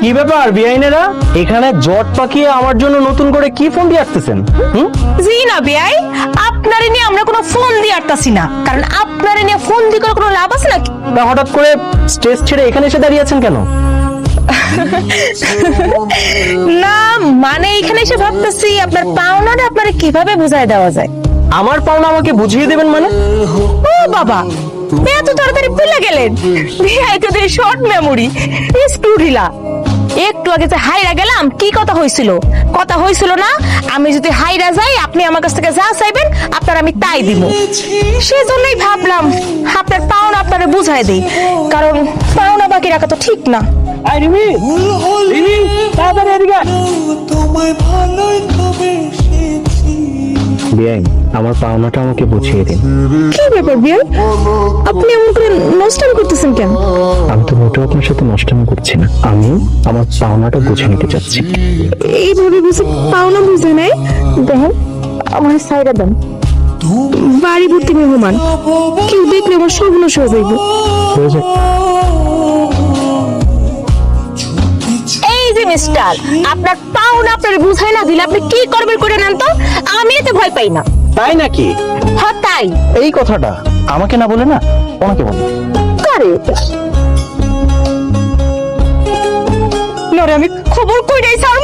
কি ব্যাপার বিআইনেরা, এখানে জট পাকিয়ে আমার জন্য নতুন করে কি ফোন দিয়ে আসতেছেন? জি না বিআই, আপনারে নিয়ে আমরা কোনো ফোন দিয়ে আটতাছি না, কারণ আপনারে নিয়ে ফোন দিয়ে করে কোনো লাভ আছে নাকি? তা হঠাৎ করে স্টেজ ছেড়ে এখানে এসে দাঁড়িয়ে আছেন কেন? না মানে এখানে এসে ভাবতেছি আপনার পাওনাটা আপনারে কিভাবে বুঝায় দেওয়া যায়। আমার পাওনা আমাকে বুঝিয়ে দেবেন মানে? ও বাবা, এত তাড়াতাড়ি ভুলে গেলেন? বিআই তো শর্ট মেমোরি, একটু ঢিলা। একটু আগে যে হাইরা গেলাম, কি কথা হয়েছিল? কথা হয়েছিল না আমি যদি হাইরা যাই আপনি আমার কাছ থেকে যা চাইবেন আপনার আমি তাই দিব। সেজন্যই ভাবলাম আপনার পাওনা আপনারে বুঝাই দেই, কারণ পাওনা বাকি রাখা তো ঠিক না। বিআই, আমার পাওনাটা আমাকে বুঝিয়ে দিন। কি ব্যাপার বিআই, আপনি এমন করে নষ্টামি করতেছেন কেন? আমি তো মোটেও আপনার সাথে নষ্টামি করছি না, আমি আমার পাওনাটা বুঝে নিতে চাচ্ছি। এইভাবে বুঝে পাওনা বুঝে নাই? দেখেন আমার সাইডা দেন, বাড়ি ভর্তি মেহমান, কেউ দেখলে আমার সর্বনাশ হয়ে যাইব। হয়ে যাক। এই যে মিস্টার, আপনার পাওনা আপনার বুঝাই না দিলে আপনি কি করবেন করে নেন তো, আমি এতে ভয় পাই না। তাই নাকি? হ্যাঁ তাই। এই কথাটা আমাকে না বলে না ওনাকে বলো। কারে? নরে আমি খবর কই নাই স্যার।